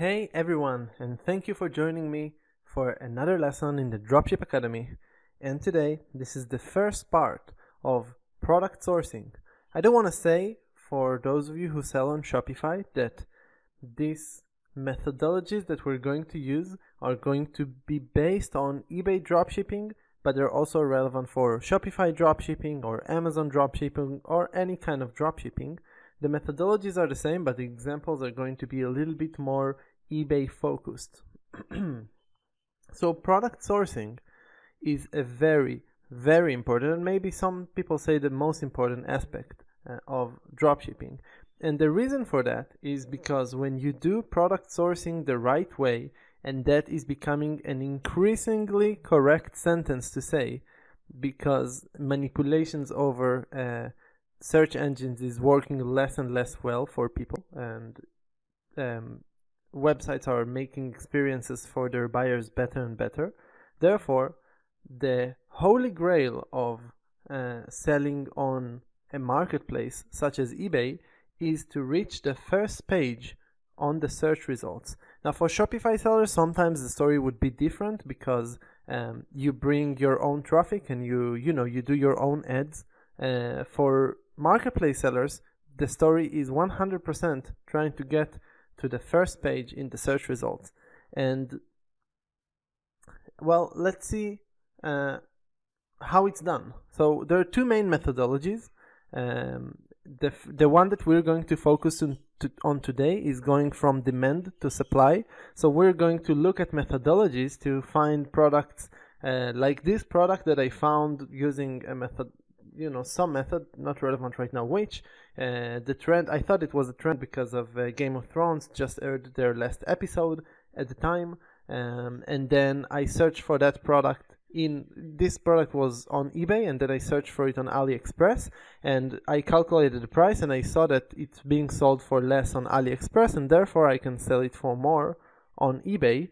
Hey everyone, and thank you for joining me for another lesson in the Dropship Academy. And today, this is the first part of product sourcing. I do want to say, for those of you who sell on Shopify, that these methodologies that we're going to use are going to be based on eBay dropshipping, but they're also relevant for Shopify dropshipping or Amazon dropshipping or any kind of dropshipping. The methodologies are the same, but the examples are going to be a little bit more eBay focused. So product sourcing is a very, very important, and maybe some people say the most important aspect of dropshipping. And the reason for that is because when you do product sourcing the right way, and that is becoming an increasingly correct sentence to say, because manipulations over search engines is working less and less well for people, and websites are making experiences for their buyers better and better. Therefore, the holy grail of selling on a marketplace such as eBay is to reach the first page on the search results. Now, for Shopify sellers, sometimes the story would be different because you bring your own traffic and you do your own ads. For marketplace sellers, the story is 100% trying to get to the first page in the search results. And well, let's see how it's done. So there are two main methodologies. The one that we're going to focus on today is going from demand to supply. So we're going to look at methodologies to find products like this product that I found using a method, some method, not relevant right now which. The trend, I thought it was a trend because of Game of Thrones just aired their last episode at the time, and then I searched for that product. This product was on eBay, and then I searched for it on AliExpress, and I calculated the price, and I saw that it's being sold for less on AliExpress, and therefore I can sell it for more on eBay.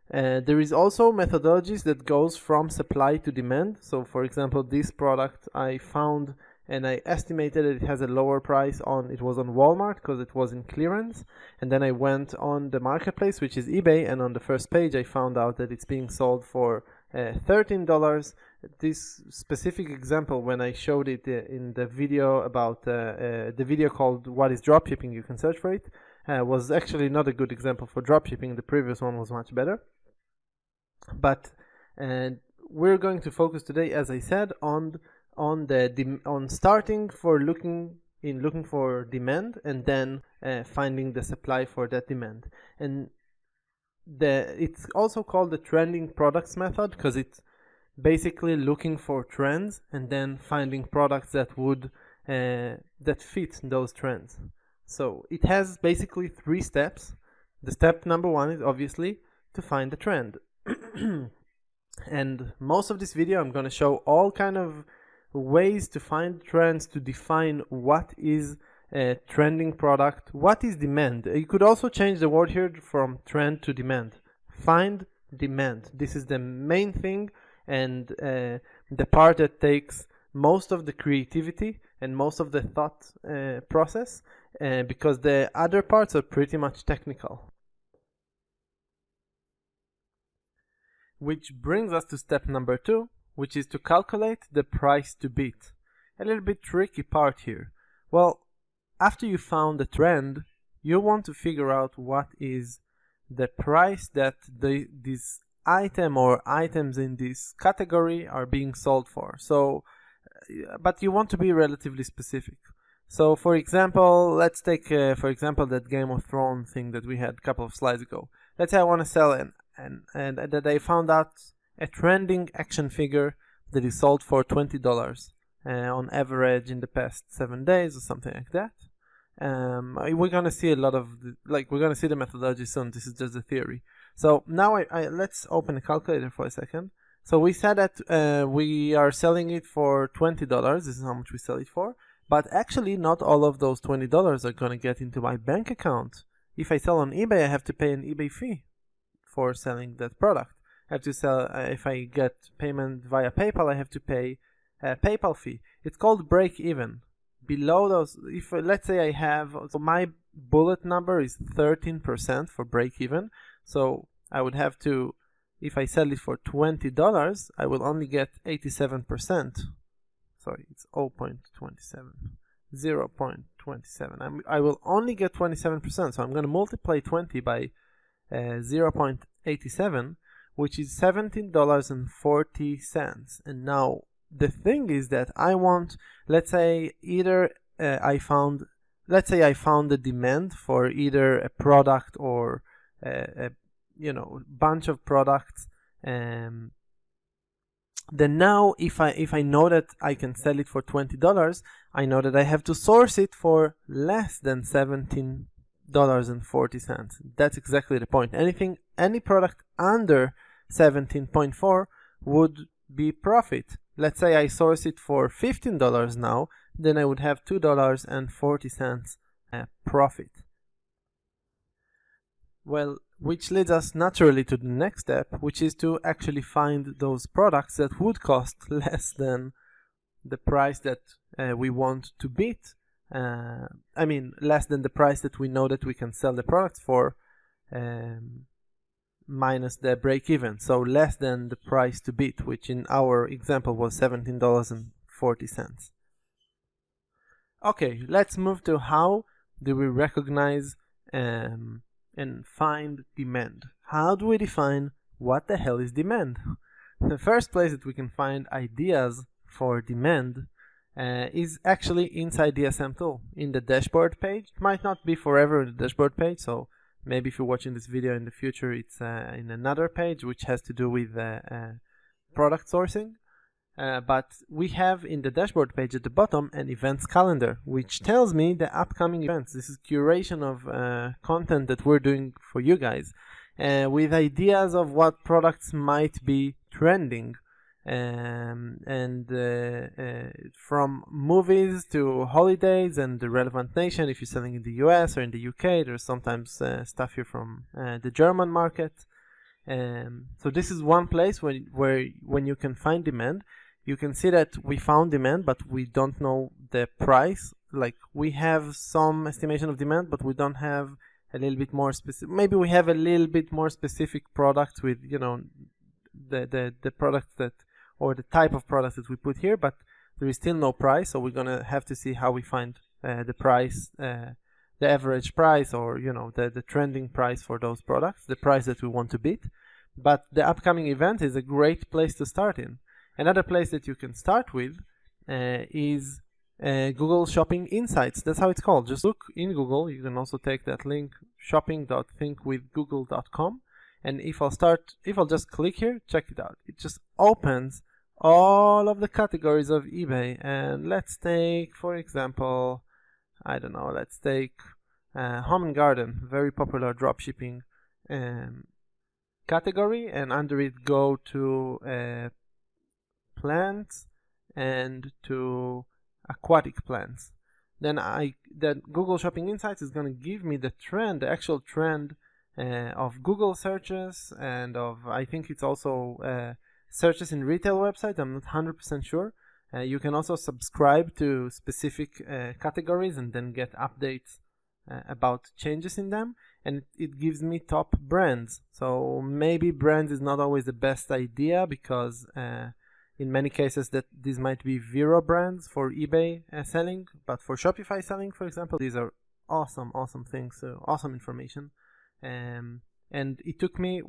There is also methodologies that goes from supply to demand. So for example, this product I found and I estimated that it has a lower price it was on Walmart because it was in clearance, and then I went on the marketplace, which is eBay, and on the first page I found out that it's being sold for $13. This specific example, when I showed it in the video about the video called "What is Dropshipping?" you can search for it, was actually not a good example for dropshipping. The previous one was much better. But we're going to focus today, as I said, on starting for looking for demand, and then finding the supply for that demand. And it's also called the trending products method because it's basically looking for trends and then finding products that would that fit those trends. So it has basically 3 steps. The step number 1 is obviously to find the trend. And most of this video I'm going to show all kind of ways to find trends, to define what is a trending product, what is demand. You could also change the word here from trend to demand. Find demand. This is the main thing, and the part that takes most of the creativity and most of the thought process, because the other parts are pretty much technical. Which brings us to step number 2, which is to calculate the price to beat. A little bit tricky part here. Well, after you found the trend, you want to figure out what is the price that this item or items in this category are being sold for. So, but you want to be relatively specific. So, for example, let's take for example that Game of Thrones thing that we had a couple of slides ago. Let's say I want to sell and that I found out a trending action figure that is sold for $20 on average in the past 7 days or something like that. We're gonna see a lot of we're gonna see the methodology soon. This is just a theory. So now let's open a calculator for a second. So we said that we are selling it for $20. This is how much we sell it for. But actually, not all of those $20 are gonna get into my bank account. If I sell on eBay, I have to pay an eBay fee for selling that product. I have to sell. If I get payment via PayPal, I have to pay a PayPal fee. It's called break even. Below those, if let's say I have, so my bullet number is 13% for break even. So I would have to, if I sell it for $20, I will only get 87%. Sorry, it's 0.27. I will only get 27%. So I'm going to multiply 20 by 0.87, which is $17.40. And now the thing is that I want, let's say I found a demand for either a product or a bunch of products. Then now if I know that I can sell it for $20, I know that I have to source it for less than $17.40. That's exactly the point. Any product under 17.4 would be profit. Let's say I source it for $15 now, then I would have $2.40 profit. Well, which leads us naturally to the next step, which is to actually find those products that would cost less than the price that we want to beat. Less than the price that we know that we can sell the products for, minus the break even. So less than the price to beat, which in our example was $17.40. Okay, let's move to how do we recognize and find demand. How do we define what the hell is demand? The first place that we can find ideas for demand is actually inside DSM Tool in the dashboard page. It might not be forever in the dashboard page, so maybe if you're watching this video in the future, it's in another page which has to do with product sourcing. But we have in the dashboard page at the bottom an events calendar, which tells me the upcoming events. This is curation of content that we're doing for you guys, with ideas of what products might be trending, from movies to holidays and the relevant nation. If you're selling in the US or in the UK, there's sometimes stuff here from the German market. So this is one place where when you can find demand. You can see that we found demand, but we don't know the price. Like, we have some estimation of demand, but we don't have a little bit more specific. Maybe we have a little bit more specific products with, the products that, or the type of products that we put here, but there is still no price. So we're gonna have to see how we find the price, the average price, or the trending price for those products, the price that we want to beat. But the upcoming event is a great place to start in. Another place that you can start with is Google Shopping Insights. That's how it's called. Just look in Google. You can also take that link, shopping.thinkwithgoogle.com. And if I'll just click here, check it out. It just opens all of the categories of eBay. And let's take, for example, let's take Home and Garden, very popular dropshipping category. And under it, go to plants and to aquatic plants. Then Google Shopping Insights is going to give me the actual trend of Google searches, and I think it's also searches in retail websites. I'm not 100% sure. You can also subscribe to specific categories and then get updates about changes in them, and it gives me top brands. So maybe brands is not always the best idea, because in many cases that these might be zero brands for eBay selling, but for Shopify selling, for example, these are awesome things, awesome information. And it took me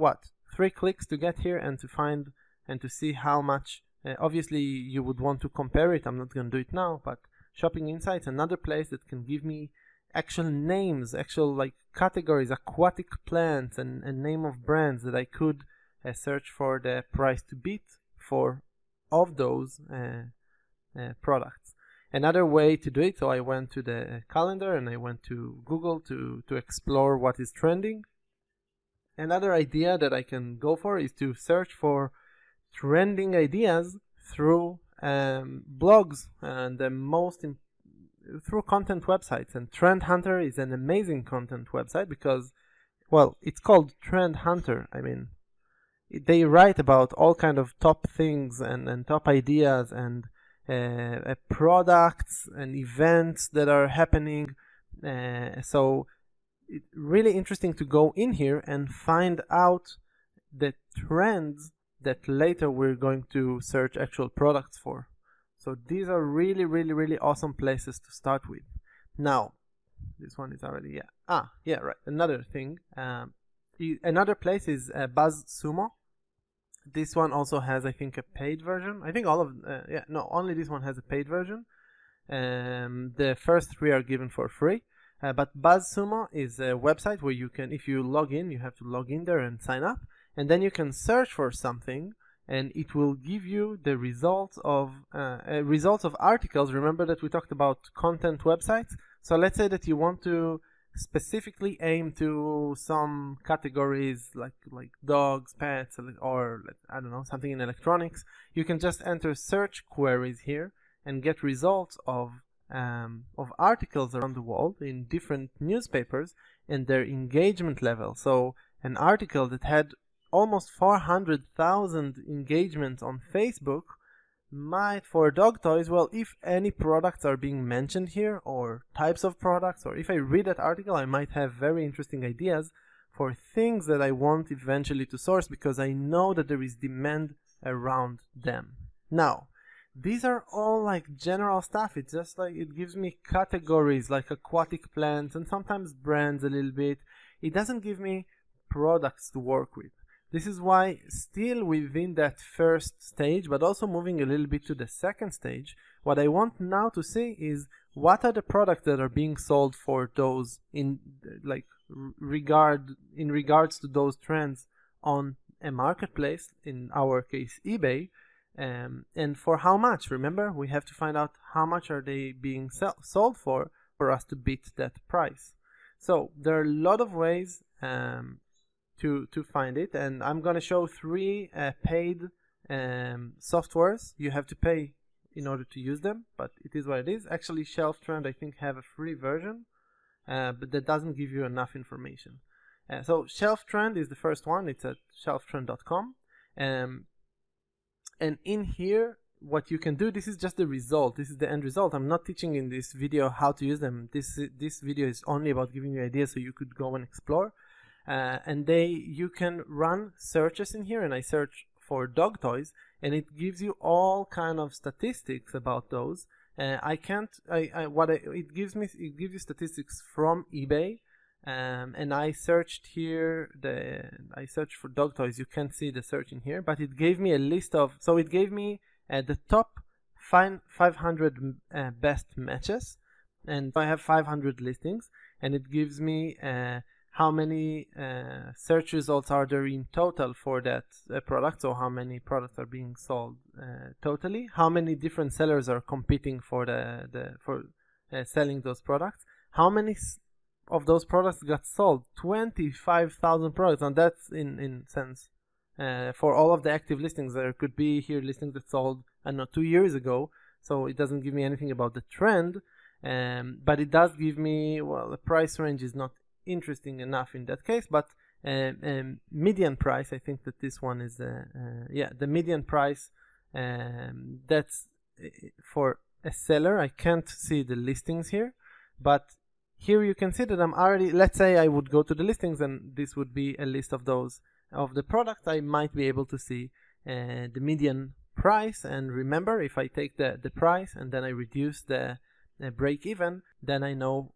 3 clicks to get here and to find and to see how much. Obviously you would want to compare it. I'm not going to do it now, but Shopping Insights, another place that can give me actual names, actual categories, aquatic plants, and name of brands that I could search for the price to beat for of those products. Another way to do it, so I went to the calendar and I went to Google to explore what is trending. Another idea that I can go for is to search for trending ideas through blogs and through content websites. And Trend Hunter is an amazing content website because, it's called Trend Hunter. They write about all kind of top things and top ideas and products and events that are happening. So it's really interesting to go in here and find out the trends that later we're going to search actual products for. So these are really, really, really awesome places to start with. Now, this one is already, right. Another thing, another place is BuzzSumo. This one also has, I think, a paid version. I think all of, only this one has a paid version. The first three are given for free. But BuzzSumo is a website where you can, if you log in, you have to log in there and sign up. And then you can search for something, and it will give you the results of articles. Remember that we talked about content websites. So let's say that you want to specifically aim to some categories like dogs, pets, or I don't know, something in electronics. You can just enter search queries here and get results of articles around the world in different newspapers and their engagement level. So an article that had almost 400,000 engagements on Facebook might, for dog toys, well, if any products are being mentioned here or types of products, or if I read that article, I might have very interesting ideas for things that I want eventually to source because I know that there is demand around them. Now, these are all like general stuff. It's just like it gives me categories like aquatic plants and sometimes brands a little bit. It doesn't give me products to work with. This is why still within that first stage, but also moving a little bit to the second stage, what I want now to see is what are the products that are being sold for those in regards to those trends on a marketplace, in our case eBay, and for how much. Remember, we have to find out how much are they being sold for us to beat that price. So there are a lot of ways to find it, and I'm going to show three paid softwares. You have to pay in order to use them, but it is what it is. Actually, Shelf Trend, I think, have a free version, but that doesn't give you enough information. So Shelf Trend is the first one. It's at shelftrend.com. And in here, what you can do, this is just the result. This is the end result. I'm not teaching in this video how to use them. This video is only about giving you ideas so you could go and explore. And you can run searches in here, and I search for dog toys, and it gives you all kind of statistics about those. It gives you statistics from eBay, and I searched here. I searched for dog toys. You can't see the search in here, but it gave me a list of. So it gave me the top 500 best matches, and I have 500 listings, and it gives me how many search results are there in total for that product, so how many products are being sold totally, how many different sellers are competing for selling those products, how many of those products got sold. 25,000 products, and that's in sense for all of the active listings. There could be here listings that sold, I don't know, 2 years ago, so it doesn't give me anything about the trend, but it does give me, well, the price range is not interesting enough in that case, but median price, I think that this one is the median price, that's for a seller. I can't see the listings here, but here you can see that I'm already, let's say I would go to the listings and this would be a list of those of the products. I might be able to see the median price, and remember, if I take the price and then I reduce the break even, then I know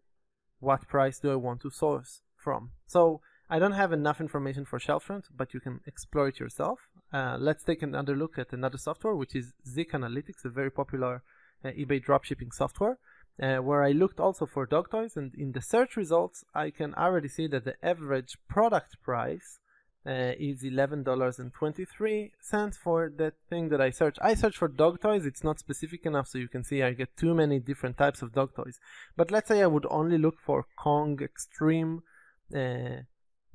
what price do I want to source from. So I don't have enough information for Shelf Trend, but you can explore it yourself. Let's take another look at another software, which is Zik Analytics, a very popular eBay dropshipping software, where I looked also for dog toys, and in the search results I can already see that the average product price is $11.23 for that thing that I search. I search for dog toys. It's not specific enough, so you can see I get too many different types of dog toys. But let's say I would only look for Kong Extreme,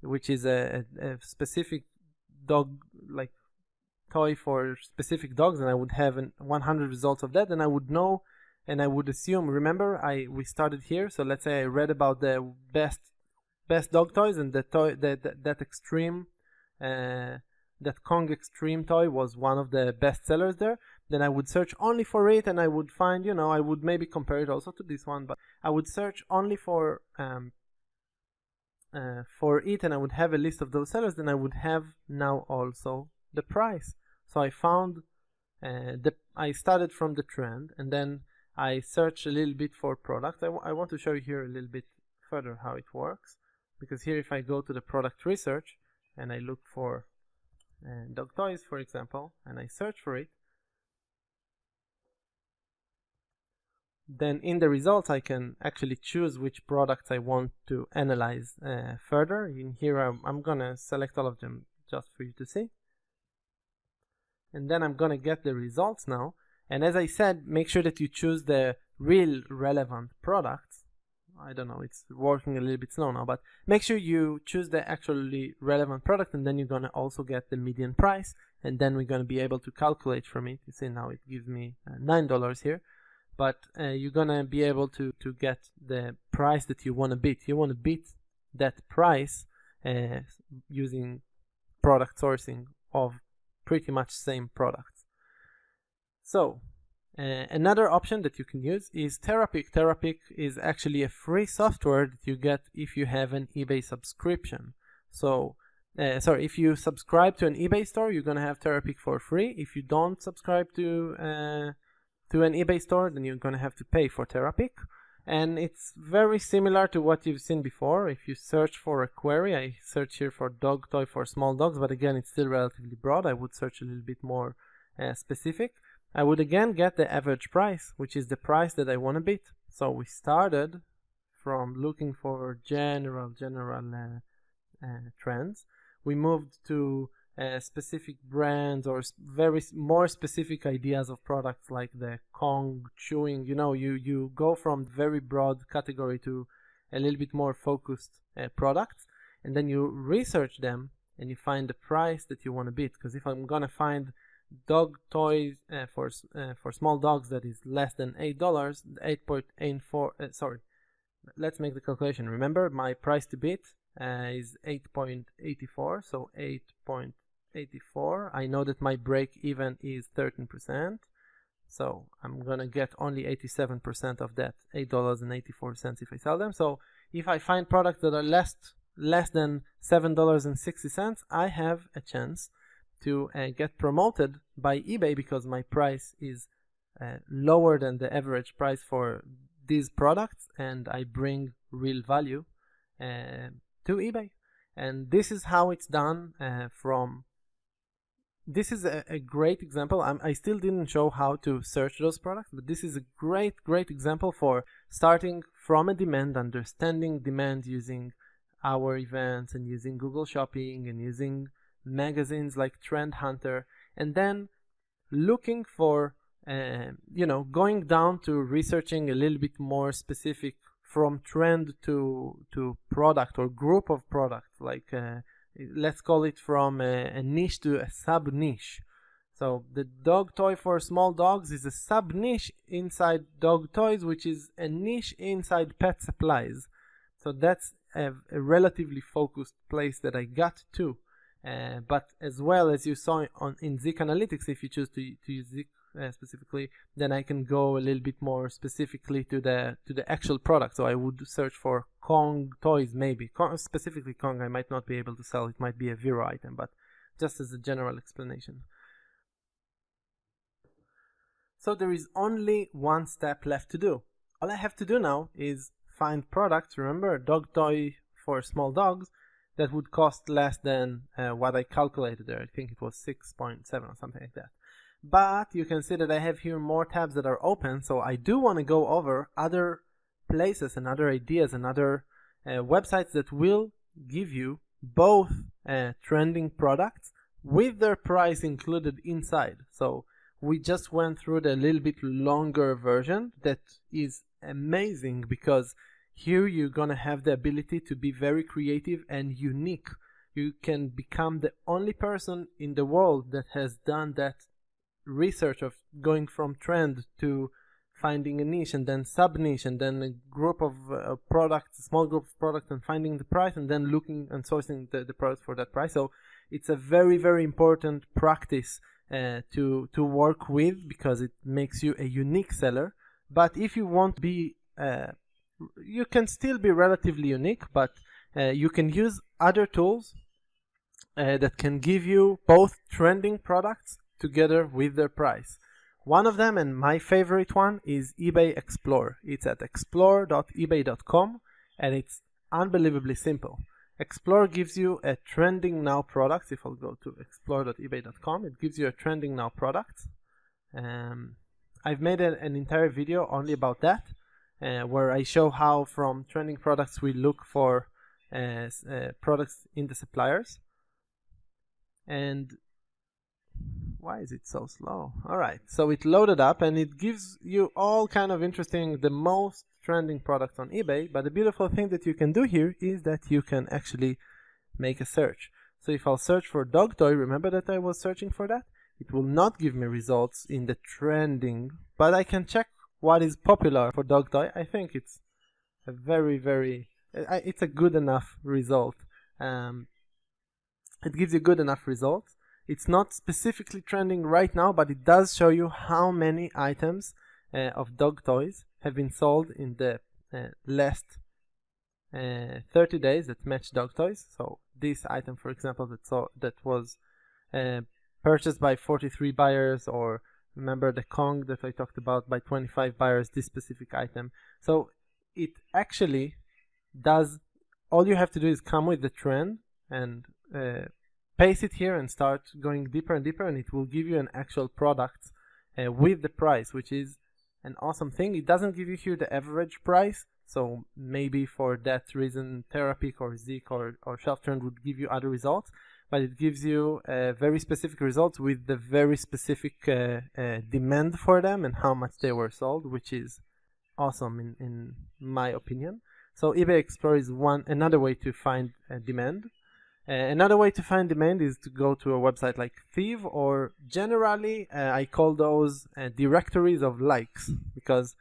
which is a specific dog like toy for specific dogs, and I would have 100 results of that, and I would know, and I would assume. Remember, we started here, so let's say I read about the best dog toys, and that extreme. That Kong Extreme toy was one of the best sellers there. Then I would search only for it, and I would find, I would maybe compare it also to this one, but I would search only for for it, and I would have a list of those sellers, then I would have now also the price. So I found I started from the trend, and then I searched a little bit for products. I want to show you here a little bit further how it works, because here if I go to the product research and I look for dog toys, for example, and I search for it, then in the results I can actually choose which products I want to analyze further. In here I'm gonna select all of them just for you to see, and then I'm gonna get the results now. And as I said, make sure that you choose the real relevant products. I don't know, it's working a little bit slow now, but make sure you choose the actually relevant product, and then you're gonna also get the median price, and then we're gonna be able to calculate from it. You see now it gives me $9 here, but you're gonna be able to get the price that you want to beat. You want to beat that price using product sourcing of pretty much same products. So another option that you can use is Terapic. Terapic is actually a free software that you get if you have an eBay subscription. So if you subscribe to an eBay store, you're gonna have Terapic for free. If you don't subscribe to an eBay store, then you're gonna have to pay for Terapic. And it's very similar to what you've seen before. If you search for a query, I search here for dog toy for small dogs, but again it's still relatively broad. I would search a little bit more specific. I would again get the average price, which is the price that I want to beat. So we started from looking for general trends. We moved to specific brands or more specific ideas of products, like the Kong chewing. You know, you go from very broad category to a little bit more focused products, and then you research them and you find the price that you want to beat. Because if I'm gonna find dog toys for small dogs that is less than $8, 8.84 sorry, let's make the calculation. Remember, my price to beat is 8.84, so 8.84. I know that my break even is 13%, so I'm gonna get only 87% of that, $8.84 if I sell them. So if I find products that are less than $7.60, I have a chance to get promoted by eBay, because my price is lower than the average price for these products, and I bring real value to eBay. And this is how it's done. This is a great example. I still didn't show how to search those products, but this is a great example for starting from a demand, understanding demand using our events and using Google Shopping and using magazines like Trend Hunter, and then looking for going down to researching a little bit more specific from trend to product or group of products, like let's call it from a niche to a sub niche. So the dog toy for small dogs is a sub niche inside dog toys, which is a niche inside pet supplies. So that's a relatively focused place that I got to. But as well, as you saw in Zik Analytics, if you choose to use Zik specifically, then I can go a little bit more specifically to the actual product. So I would search for Kong toys, maybe specifically Kong. I might not be able to sell; it might be a Vero item, but just as a general explanation. So there is only one step left to do. All I have to do now is find products. Remember, a dog toy for small dogs that would cost less than what I calculated there. I think it was 6.7 or something like that. But you can see that I have here more tabs that are open, so I do want to go over other places and other ideas and other websites that will give you both trending products with their price included inside. So we just went through the little bit longer version that is amazing, because here you're gonna have the ability to be very creative and unique. You can become the only person in the world that has done that research of going from trend to finding a niche, and then sub niche, and then a group of products, a small group of products, and finding the price, and then looking and sourcing the products for that price. So it's a very important practice to work with, because it makes you a unique seller. But if you want to be you can still be relatively unique, but you can use other tools that can give you both trending products together with their price. One of them, and my favorite one, is eBay Explore. It's at explore.ebay.com, and it's unbelievably simple. Explore gives you a trending now product. If I'll go to explore.ebay.com, it gives you a trending now product. I've made an entire video only about that, where I show how from trending products we look for products in the suppliers. And why is it so slow? Alright, so it loaded up and it gives you all kind of interesting, the most trending products on eBay. But the beautiful thing that you can do here is that you can actually make a search. So if I'll search for dog toy, remember that I was searching for that? It will not give me results in the trending, but I can check what is popular for dog toy. I think it's a it's a good enough result. It gives you good enough results. It's not specifically trending right now, but it does show you how many items of dog toys have been sold in the last 30 days that match dog toys. So this item, for example, that was purchased by 43 buyers, or remember the Kong that I talked about, by 25 buyers, this specific item. So it actually does, all you have to do is come with the trend and paste it here and start going deeper and deeper, and it will give you an actual product with the price, which is an awesome thing. It doesn't give you here the average price, so maybe for that reason Therapeutic or Zik or Shelf Trend would give you other results, but it gives you very specific results with the very specific demand for them and how much they were sold, which is awesome in my opinion. So eBay Explorer is another way to find demand. Another way to find demand is to go to a website like Thief, or generally I call those directories of likes, because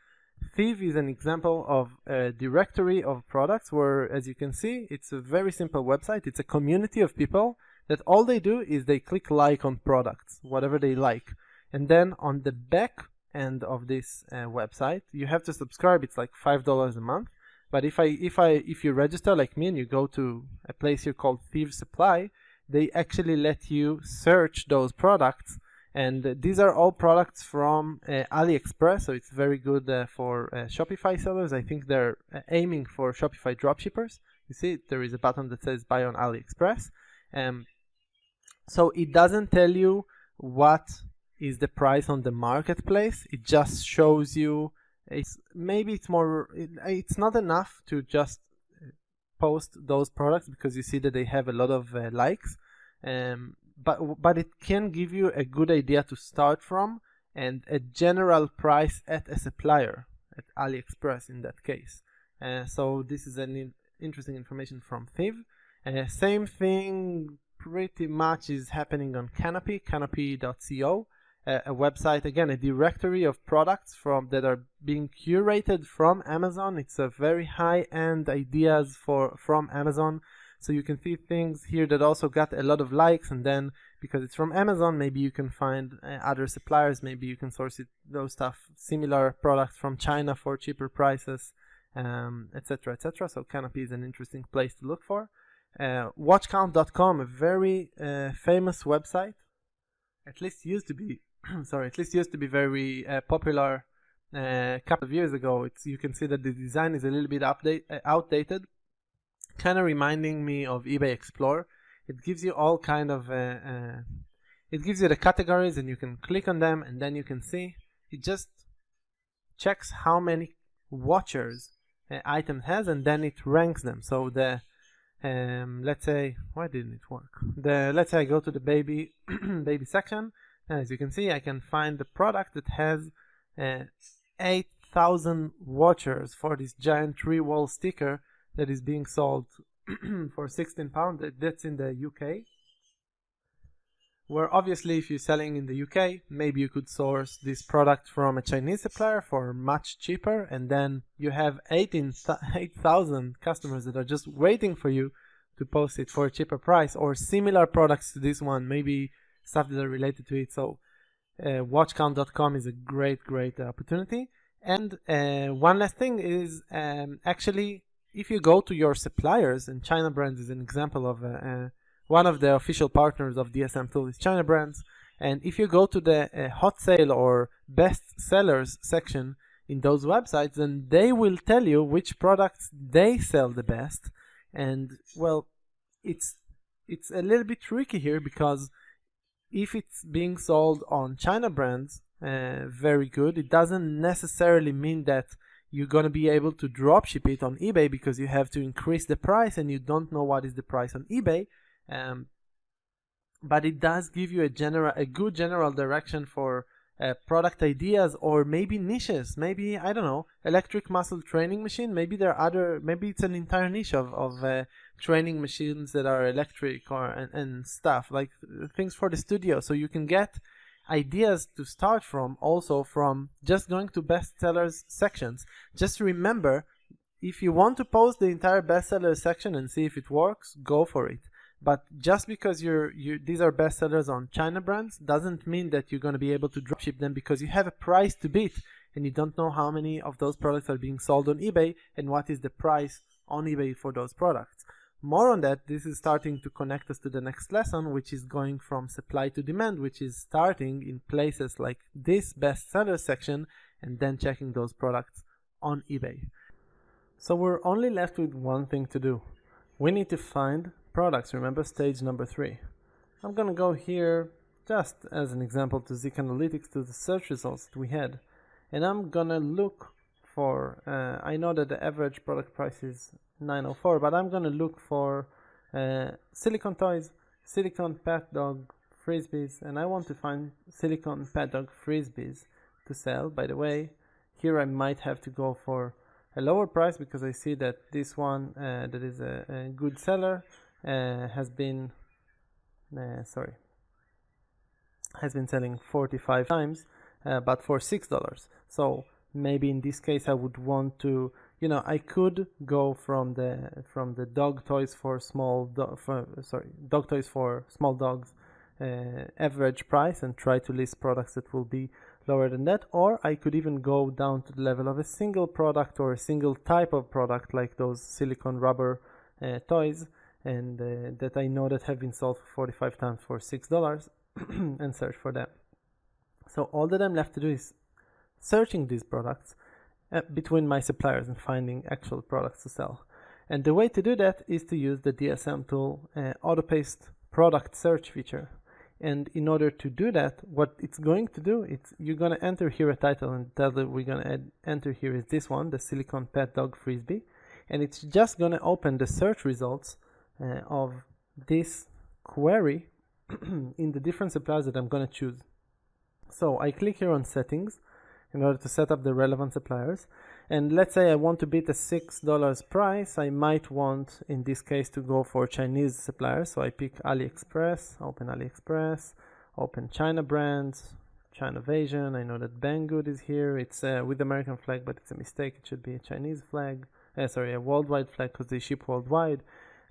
Thief is an example of a directory of products where, as you can see, it's a very simple website. It's a community of people that all they do is they click like on products, whatever they like. And then on the back end of this website, you have to subscribe. It's like $5 a month. But if you register like me and you go to a place here called Thief Supply, they actually let you search those products, and these are all products from AliExpress, so it's very good for Shopify sellers. I think they're aiming for Shopify dropshippers. You see, there is a button that says buy on AliExpress. So it doesn't tell you what is the price on the marketplace. It just shows you. It's not enough to just post those products, because you see that they have a lot of likes, but it can give you a good idea to start from, and a general price at a supplier, at AliExpress in that case. So this is an interesting information from Thief. Same thing pretty much is happening on canopy.co. A website, again, a directory of products that are being curated from Amazon. It's a very high-end ideas from Amazon, so you can see things here that also got a lot of likes, and then because it's from Amazon, maybe you can find other suppliers, maybe you can source those similar products from China for cheaper prices, etc., etc. So Canopy is an interesting place to look for. Watchcount.com, a very famous website, at least used to be very popular a couple of years ago. You can see that the design is a little bit outdated, kind of reminding me of eBay Explorer. It gives you all kind of it gives you the categories, and you can click on them, and then you can see it just checks how many watchers item has, and then it ranks them. So the let's say, why didn't it work? Let's say I go to the baby section. As you can see, I can find the product that has 8,000 watchers for this giant tree wall sticker that is being sold for £16. That's in the UK. Where obviously, if you're selling in the UK, maybe you could source this product from a Chinese supplier for much cheaper, and then you have 8,000 customers that are just waiting for you to post it for a cheaper price, or similar products to this one, maybe stuff that are related to it. So watchcount.com is a great opportunity. And one last thing is actually if you go to your suppliers, and China Brands is an example of one of the official partners of DSM Tool is China Brands, and if you go to the hot sale or best sellers section in those websites, then they will tell you which products they sell the best. And well, it's a little bit tricky here, because if it's being sold on China Brands, very good, it doesn't necessarily mean that you're going to be able to dropship it on eBay, because you have to increase the price and you don't know what is the price on eBay. But it does give you a good general direction for product ideas, or maybe niches. Maybe, I don't know, electric muscle training machine. Maybe there are maybe it's an entire niche of training machines that are electric and stuff, like things for the studio. So you can get ideas to start from, also from just going to bestsellers sections. Just remember, if you want to post the entire bestseller section and see if it works, go for it. But just because these are bestsellers on China Brands doesn't mean that you're going to be able to dropship them, because you have a price to beat and you don't know how many of those products are being sold on eBay and what is the price on eBay for those products. More on that, this is starting to connect us to the next lesson, which is going from supply to demand, which is starting in places like this bestseller section and then checking those products on eBay. So we're only left with one thing to do. We need to find products. Remember, stage number 3. I'm going to go here just as an example to Zik Analytics, to the search results that we had, and I'm going to look for, I know that the average product price is $9.04, but I'm going to look for silicone toys, silicone pet dog frisbees, and I want to find silicone pet dog frisbees to sell. By the way, here I might have to go for a lower price, because I see that this one that is a good seller has been selling 45 times, but for $6. So maybe in this case I would want to, I could go from the dog toys for small dog toys for small dogs average price and try to list products that will be lower than that, or I could even go down to the level of a single product or a single type of product, like those silicone rubber toys, and that I know that have been sold for 45 times for $6 and search for them. So all that I'm left to do is searching these products between my suppliers and finding actual products to sell. And the way to do that is to use the DSM Tool auto-paste product search feature. And in order to do that, what it's going to do, you're going to enter here a title, and the title we're going to enter here is this one, the silicone pet dog frisbee, and it's just going to open the search results of this query in the different suppliers that I'm going to choose. So I click here on settings in order to set up the relevant suppliers, and let's say I want to beat a $6 price. I might want, in this case, to go for Chinese suppliers. So I pick AliExpress, open China Brands, China Vision. I know that Banggood is here. It's with American flag, but it's a mistake. It should be a Chinese flag. A worldwide flag, because they ship worldwide.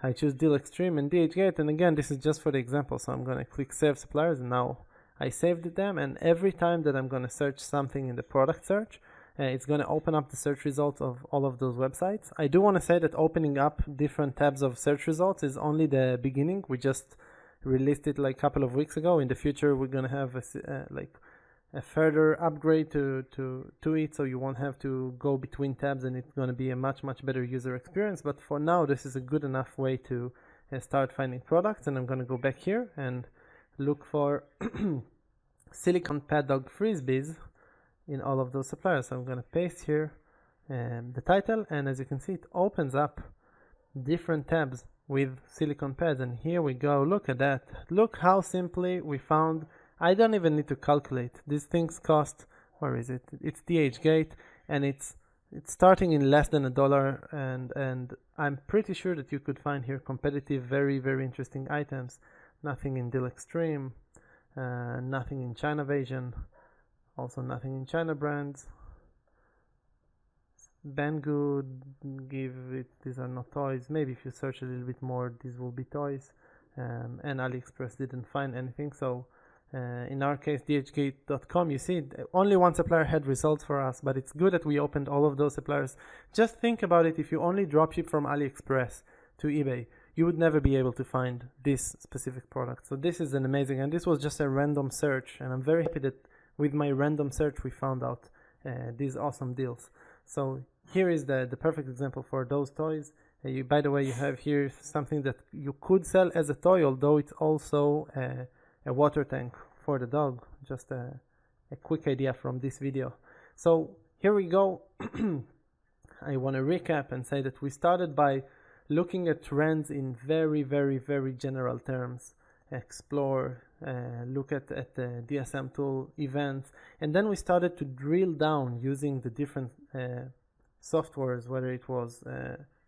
I choose Deal Extreme and DHgate, and again, this is just for the example, so I'm going to click Save Suppliers, and now I saved them, and every time that I'm going to search something in the product search, it's going to open up the search results of all of those websites. I do want to say that opening up different tabs of search results is only the beginning. We just released it like a couple of weeks ago. In the future, we're going to have a further upgrade to it, so you won't have to go between tabs, and it's going to be a much better user experience. But for now, this is a good enough way to start finding products. And I'm going to go back here and look for silicone pet dog frisbees in all of those suppliers. So I'm going to paste here the title, and as you can see, it opens up different tabs with silicone pads. And here we go. Look at that. Look how simply we found. I don't even need to calculate. These things cost, where is it? It's DHgate, and it's starting in less than $1, and I'm pretty sure that you could find here competitive, very interesting items. Nothing in Deal Extreme, nothing in China Vision, also nothing in China Brands. Banggood, these are not toys. Maybe if you search a little bit more, these will be toys. And AliExpress didn't find anything, so in our case dhgate.com, you see only one supplier had results for us, but it's good that we opened all of those suppliers. Just think about it, if you only dropship from AliExpress to eBay, you would never be able to find this specific product. So this is an amazing, and this was just a random search, and I'm very happy that with my random search we found out these awesome deals. So here is the perfect example for those toys. By the way, you have here something that you could sell as a toy, although it's also a water tank for the dog. Just a quick idea from this video. So here we go. I want to recap and say that we started by looking at trends in very, very, very general terms. Explore, look at the DSM Tool events, and then we started to drill down using the different softwares, whether it was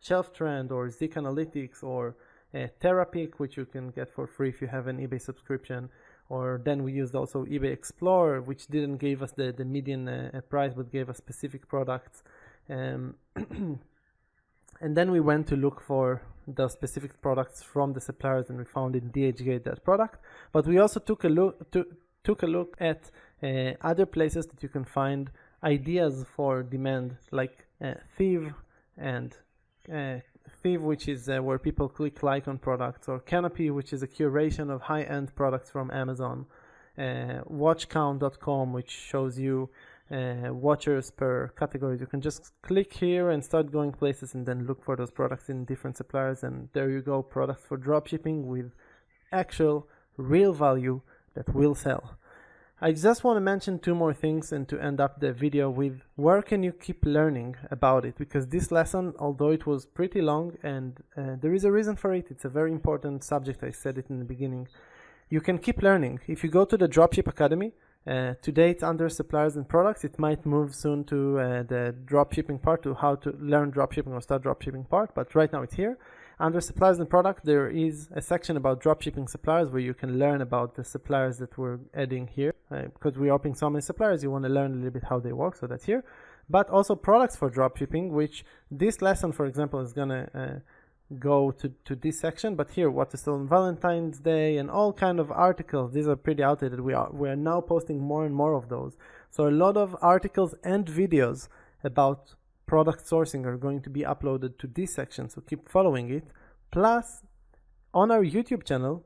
Shelf Trend or Zik Analytics or Therapik, which you can get for free if you have an eBay subscription. Or then we used also eBay Explorer, which didn't give us the median price, but gave us specific products. And then we went to look for the specific products from the suppliers, and we found in DHgate that product. But we also took a look at other places that you can find ideas for demand, like Thief and Thief, which is where people click like on products, or Canopy, which is a curation of high-end products from Amazon, watchcount.com, which shows you watchers per categories. You can just click here and start going places and then look for those products in different suppliers, and there you go, products for dropshipping with actual real value that will sell. I just want to mention two more things and to end up the video with where can you keep learning about it, because this lesson, although it was pretty long, and there is a reason for it, it's a very important subject, I said it in the beginning, you can keep learning. If you go to the Dropship Academy, today it's under suppliers and products. It might move soon to the dropshipping part, to how to learn dropshipping or start dropshipping part, but right now it's here. Under suppliers and products, there is a section about dropshipping suppliers where you can learn about the suppliers that we're adding here. Because we're opening so many suppliers, you want to learn a little bit how they work, so that's here. But also products for dropshipping, which this lesson, for example, is gonna go to this section. But here, what to sell on Valentine's Day and all kind of articles. These are pretty outdated. We are now posting more and more of those. So a lot of articles and videos about product sourcing are going to be uploaded to this section, so keep following it. Plus, on our YouTube channel,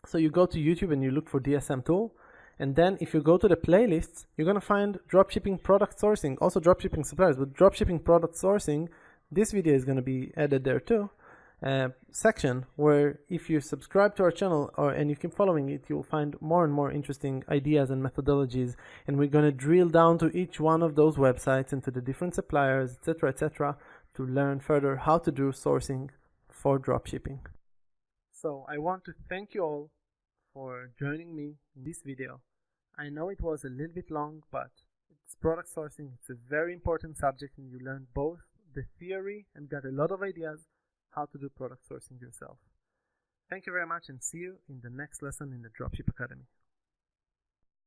so you go to YouTube and you look for DSM Tool, and then if you go to the playlists, you're going to find dropshipping product sourcing, also dropshipping suppliers, but dropshipping product sourcing, this video is going to be added there too. Section where if you subscribe to our channel and you keep following it, you'll find more and more interesting ideas and methodologies, and we're going to drill down to each one of those websites and to the different suppliers, etc., to learn further how to do sourcing for dropshipping. So I want to thank you all for joining me in this video. I know it was a little bit long, but it's product sourcing. It's a very important subject, and you learn both the theory and got a lot of ideas how to do product sourcing yourself. Thank you very much, and see you in the next lesson in the Dropship Academy.